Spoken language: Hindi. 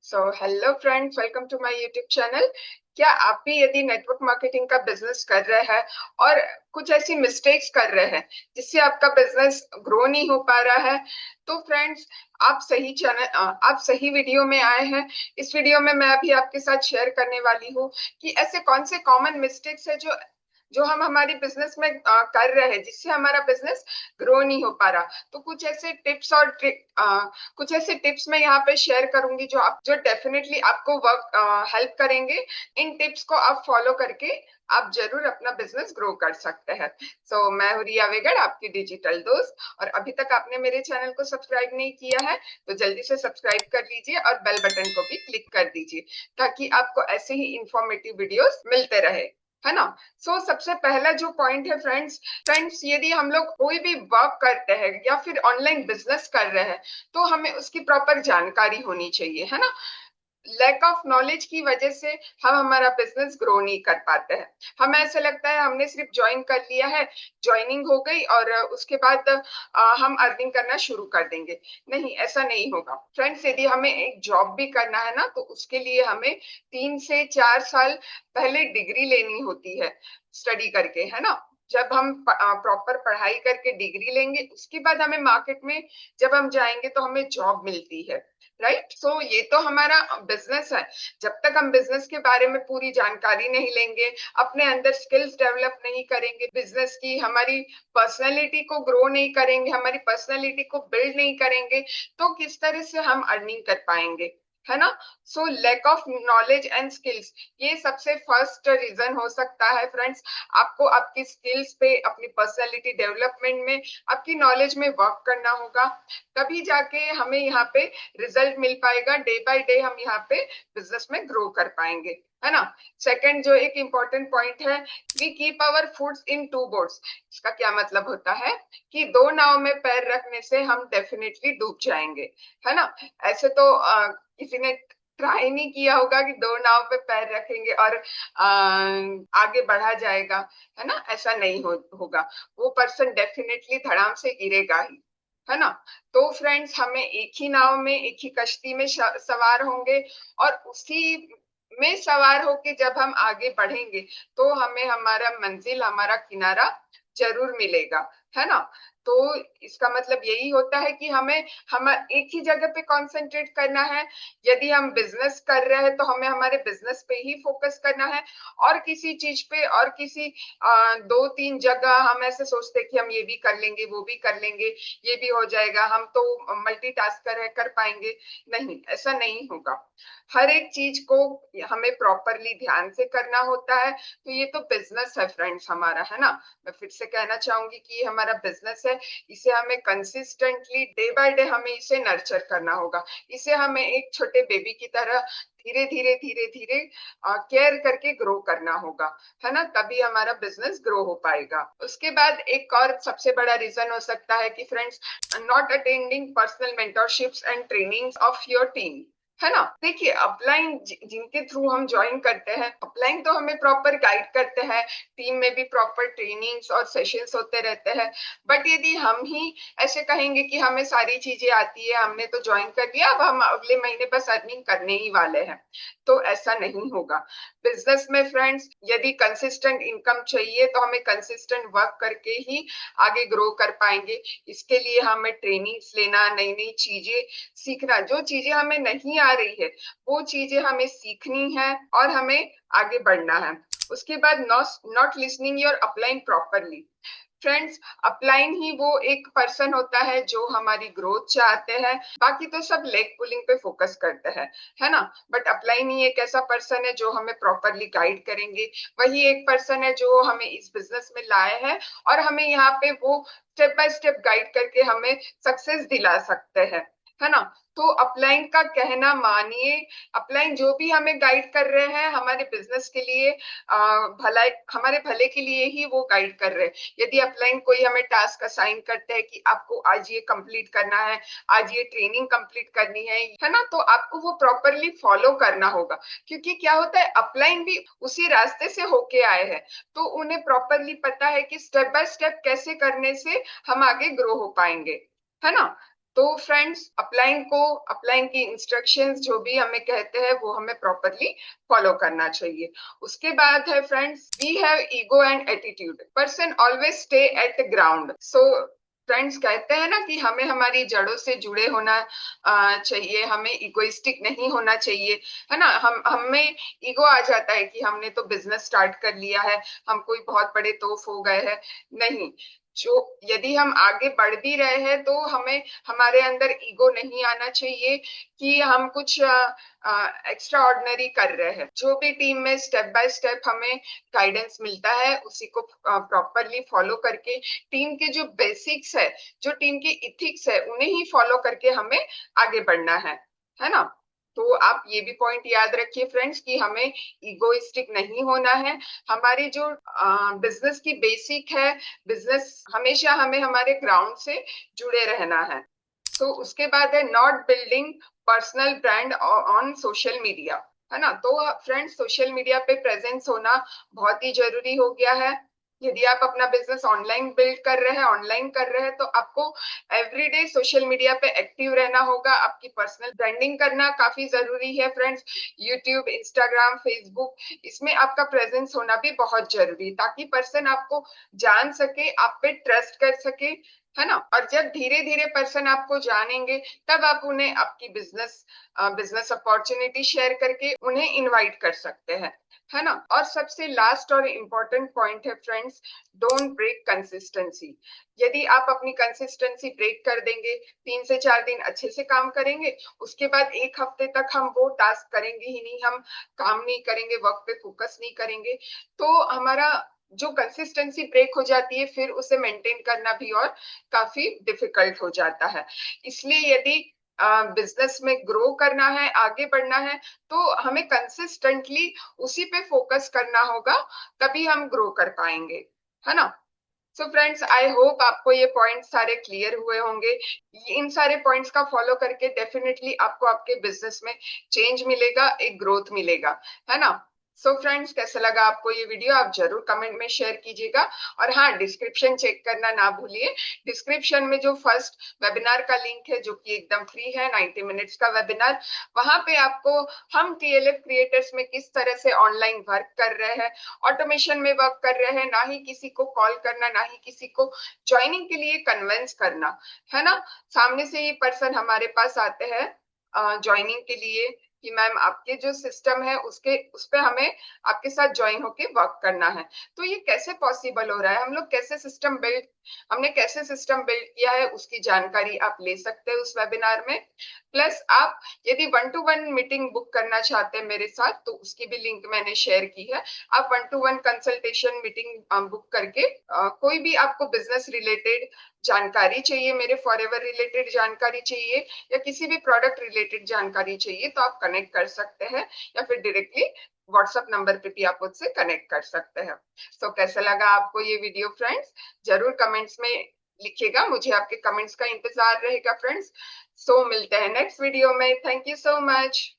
Hello friends, welcome to my YouTube channel. क्या आप भी यदि नेटवर्क मार्केटिंग का बिजनेस कर रहे हैं और कुछ ऐसी मिस्टेक्स कर रहे हैं जिससे आपका बिजनेस ग्रो नहीं हो पा रहा है, तो फ्रेंड्स आप सही वीडियो में आए हैं। इस वीडियो में मैं अभी आपके साथ शेयर करने वाली हूँ कि ऐसे कौन से कॉमन मिस्टेक्स है जो जो हम हमारी बिजनेस में कर रहे हैं जिससे हमारा बिजनेस ग्रो नहीं हो पा रहा। तो कुछ ऐसे टिप्स मैं यहाँ पे शेयर करूंगी जो डेफिनेटली आपको वर्क हेल्प करेंगे। इन टिप्स को आप फॉलो करके आप जरूर अपना बिजनेस ग्रो कर सकते हैं। मैं हूँ रिया वेगड़, आपकी डिजिटल दोस्त। और अभी तक आपने मेरे चैनल को सब्सक्राइब नहीं किया है तो जल्दी से सब्सक्राइब कर लीजिए और बेल बटन को भी क्लिक कर दीजिए ताकि आपको ऐसे ही इंफॉर्मेटिव वीडियोस मिलते रहे, है ना। सबसे पहला जो पॉइंट है फ्रेंड्स, यदि हम लोग कोई भी वर्क करते हैं या फिर ऑनलाइन बिजनेस कर रहे हैं तो हमें उसकी प्रॉपर जानकारी होनी चाहिए, है ना। लैक ऑफ नॉलेज की वजह से हम हमारा बिजनेस ग्रो नहीं कर पाते हैं। हमें ऐसा लगता है हमने सिर्फ ज्वाइन कर लिया है, ज्वाइनिंग हो गई और उसके बाद हम अर्निंग करना शुरू कर देंगे। नहीं, ऐसा नहीं होगा फ्रेंड्स। यदि हमें एक जॉब भी करना है ना तो उसके लिए हमें 3 से 4 साल पहले डिग्री लेनी होती है, स्टडी करके, है ना। जब हम प्रॉपर पढ़ाई करके डिग्री लेंगे उसके बाद हमें मार्केट में जब हम जाएंगे तो हमें जॉब मिलती है, राइट। ये तो हमारा बिजनेस है। जब तक हम बिजनेस के बारे में पूरी जानकारी नहीं लेंगे, अपने अंदर स्किल्स डेवलप नहीं करेंगे, बिजनेस की हमारी पर्सनैलिटी को ग्रो नहीं करेंगे, हमारी पर्सनैलिटी को बिल्ड नहीं करेंगे, तो किस तरह से हम अर्निंग कर पाएंगे, है ना। Lack of knowledge and skills, ये सबसे फर्स्ट रीजन हो सकता है फ्रेंड्स। आपको आपकी स्किल्स पे, अपनी पर्सनैलिटी डेवलपमेंट में, आपकी नॉलेज में वर्क करना होगा। तभी जाके हमें यहाँ पे रिजल्ट मिल पाएगा। डे बाय डे हम यहाँ पे बिजनेस में ग्रो कर पाएंगे, है ना। सेकंड जो एक इम्पोर्टेंट पॉइंट है, we keep our foots in two boats. इसका क्या मतलब होता है कि दो नाव में पैर रखने से हम डेफिनेटली डूब जाएंगे, है ना। ऐसे तो किसी ने ट्राई नहीं किया होगा कि दो नाव पे पैर रखेंगे और आगे बढ़ा जाएगा, है ना। ऐसा नहीं होगा। वो पर्सन डेफिनेटली धड़ाम से गिरेगा ही, है ना। तो फ्रेंड्स, हमें एक ही नाव में, एक ही कश्ती में सवार होंगे और उसी में सवार होके जब हम आगे बढ़ेंगे तो हमें हमारा मंजिल, हमारा किनारा जरूर मिलेगा, है ना। तो इसका मतलब यही होता है कि हम एक ही जगह पे कंसंट्रेट करना है। यदि हम बिजनेस कर रहे हैं तो हमें हमारे बिजनेस पे ही फोकस करना है। और किसी चीज पे और किसी 2-3 जगह हम ऐसे सोचते हैं कि हम ये भी कर लेंगे, वो भी कर लेंगे, ये भी हो जाएगा, हम तो मल्टीटास्कर कर पाएंगे। नहीं, ऐसा नहीं होगा। हर एक चीज को हमें प्रॉपरली ध्यान से करना होता है। तो ये तो बिजनेस है फ्रेंड्स हमारा, है ना। मैं फिर से कहना चाहूंगी कि ये हमारा बिजनेस है। इसे हमें कंसिस्टेंटली डे बाय डे हमें इसे नर्चर करना होगा। इसे हमें एक छोटे बेबी की तरह धीरे धीरे धीरे धीरे केयर करके ग्रो करना होगा, है ना। तभी हमारा बिजनेस ग्रो हो पाएगा। उसके बाद एक और सबसे बड़ा रीजन हो सकता है कि friends, not attending personal mentorships and trainings of your team, है ना। देखिए, अपलाइन जिनके थ्रू हम ज्वाइन करते हैं, अपलाइन तो हमें प्रॉपर गाइड करते हैं, टीम में भी प्रॉपर ट्रेनिंग्स और सेशंस होते रहते हैं। बट यदि हम ही ऐसे कहेंगे कि हमें सारी चीजें आती है, हमने तो ज्वाइन कर लिया, अब हम अगले महीने बस अर्निंग करने ही वाले हैं, तो ऐसा नहीं होगा। बिजनेस में फ्रेंड्स, यदि कंसिस्टेंट इनकम चाहिए तो हमें कंसिस्टेंट वर्क करके ही आगे ग्रो कर पाएंगे। इसके लिए हमें ट्रेनिंग्स लेना, नई नई चीजें सीखना, जो चीजें हमें नहीं आ रही है वो चीजें हमें सीखनी है और हमें आगे बढ़ना है। उसके बाद not listening your upline properly. Friends, upline ही वो एक पर्सन होता है जो हमारी ग्रोथ चाहते हैं। बाकी तो सब लेग पुलिंग पे फोकस करते हैं, है ना। बट अपलाइन ही एक ऐसा पर्सन है जो हमें प्रॉपरली गाइड करेंगे। वही एक पर्सन है जो हमें इस बिजनेस में लाए हैं और हमें यहाँ पे वो स्टेप बाय स्टेप गाइड करके हमें सक्सेस दिला सकते हैं, है ना। तो अपलाइन का कहना मानिए। अपलाइन जो भी हमें गाइड कर रहे हैं हमारे बिजनेस के लिए, भलाई, हमारे भले के लिए ही वो गाइड कर रहे हैं। यदि अपलाइन कोई हमें टास्क असाइन करते हैं कि आपको आज ये कंप्लीट करना है, आज ये ट्रेनिंग कंप्लीट करनी है ना, तो आपको वो प्रॉपरली फॉलो करना होगा। क्योंकि क्या होता है, अपलाइन भी उसी रास्ते से होके आए हैं, तो उन्हें प्रॉपरली पता है कि स्टेप बाय स्टेप कैसे करने से हम आगे ग्रो हो पाएंगे, है ना। तो फ्रेंड्स अपलाइन की इंस्ट्रक्शंस जो भी हमें कहते हैं वो हमें प्रॉपरली फॉलो करना चाहिए। उसके बाद है friends, we have ego and attitude, person always stay at the ground. So friends कहते हैं ना कि हमें हमारी जड़ों से जुड़े होना चाहिए, हमें इगोइस्टिक नहीं होना चाहिए, है ना। हमें ईगो आ जाता है कि हमने तो बिजनेस स्टार्ट कर लिया है, हम कोई बहुत बड़े तोफ हो गए हैं। नहीं, जो यदि हम आगे बढ़ भी रहे हैं तो हमें हमारे अंदर ईगो नहीं आना चाहिए कि हम कुछ एक्स्ट्रा ऑर्डिनरी कर रहे हैं। जो भी टीम में स्टेप बाय स्टेप हमें गाइडेंस मिलता है उसी को प्रॉपरली फॉलो करके, टीम के जो बेसिक्स है, जो टीम की इथिक्स है, उन्हें ही फॉलो करके हमें आगे बढ़ना है ना। तो आप ये भी पॉइंट याद रखिए फ्रेंड्स कि हमें इगोइस्टिक नहीं होना है। हमारी जो बिजनेस की बेसिक है, बिजनेस हमेशा हमें हमारे ग्राउंड से जुड़े रहना है। तो उसके बाद है not building personal brand on social media, है ना। तो फ्रेंड्स सोशल मीडिया पे प्रेजेंस होना बहुत ही जरूरी हो गया है। यदि आप अपना बिजनेस ऑनलाइन बिल्ड कर रहे हैं, ऑनलाइन कर रहे हैं, तो आपको एवरीडे सोशल मीडिया पे एक्टिव रहना होगा। आपकी पर्सनल ब्रांडिंग करना काफी जरूरी है फ्रेंड्स। यूट्यूब, इंस्टाग्राम, फेसबुक, इसमें आपका प्रेजेंस होना भी बहुत जरूरी है ताकि पर्सन आपको जान सके, आप पे ट्रस्ट कर सके, है ना। और जब धीरे धीरे पर्सन आपको जानेंगे तब आप उन्हें आपकी बिजनेस अपॉर्चुनिटी शेयर करके उन्हें इनवाइट कर सकते हैं, है ना। और सबसे लास्ट और इम्पोर्टेंट पॉइंट है फ्रेंड्स, डोंट ब्रेक कंसिस्टेंसी। यदि आप अपनी कंसिस्टेंसी ब्रेक कर देंगे, 3 से 4 दिन अच्छे से काम करेंगे, उसके बाद एक हफ्ते तक हम वो टास्क करेंगे ही नहीं, हम काम नहीं करेंगे, वर्क पे फोकस नहीं करेंगे, तो हमारा जो कंसिस्टेंसी ब्रेक हो जाती है फिर उसे मेंटेन करना भी और काफी डिफिकल्ट हो जाता है। इसलिए यदि बिजनेस में ग्रो करना है, आगे बढ़ना है, तो हमें कंसिस्टेंटली उसी पे फोकस करना होगा, तभी हम ग्रो कर पाएंगे, है ना। सो फ्रेंड्स, आई होप आपको ये पॉइंट सारे क्लियर हुए होंगे। इन सारे पॉइंट्स का फॉलो करके डेफिनेटली आपको आपके बिजनेस में चेंज मिलेगा, एक ग्रोथ मिलेगा, है ना। सो फ्रेंड्स, कैसा लगा आपको ये वीडियो, आप जरूर कमेंट में शेयर कीजिएगा। और हाँ, डिस्क्रिप्शन चेक करना ना भूलिए। डिस्क्रिप्शन में जो फर्स्ट वेबिनार का लिंक है जो कि एकदम फ्री है, 90 मिनट्स का वेबिनार, वहां पे आपको हम टीएलएफ क्रिएटर्स में किस तरह से ऑनलाइन वर्क कर रहे हैं, ऑटोमेशन में वर्क कर रहे हैं, ना ही किसी को कॉल करना, ना ही किसी को ज्वाइनिंग के लिए कन्विंस करना, है ना। सामने से ये पर्सन हमारे पास आते हैं ज्वाइनिंग के लिए कि मैम आपके जो सिस्टम है उस पे हमें आपके साथ ज्वाइन होके वर्क करना है। तो ये कैसे पॉसिबल हो रहा है, हमने कैसे सिस्टम बिल्ड किया है, उसकी जानकारी आप ले सकते हैं उस वेबिनार में। प्लस आप यदि 1-to-1 मीटिंग बुक करना चाहते हैं मेरे साथ, तो उसकी भी लिंक मैंने शेयर की है। आप 1-to-1 कंसल्टेशन मीटिंग बुक करके कोई भी आपको बिजनेस रिलेटेड जानकारी चाहिए, मेरे फॉरएवर रिलेटेड जानकारी चाहिए, या किसी भी प्रोडक्ट रिलेटेड जानकारी चाहिए, तो आप कनेक्ट कर सकते हैं, या फिर डायरेक्टली व्हाट्सएप नंबर पे भी आप मुझसे कनेक्ट कर सकते हैं। तो कैसा लगा आपको ये वीडियो फ्रेंड्स, जरूर कमेंट्स में लिखिएगा, मुझे आपके कमेंट्स का इंतजार रहेगा फ्रेंड्स। सो मिलते हैं नेक्स्ट वीडियो में। Thank you so much.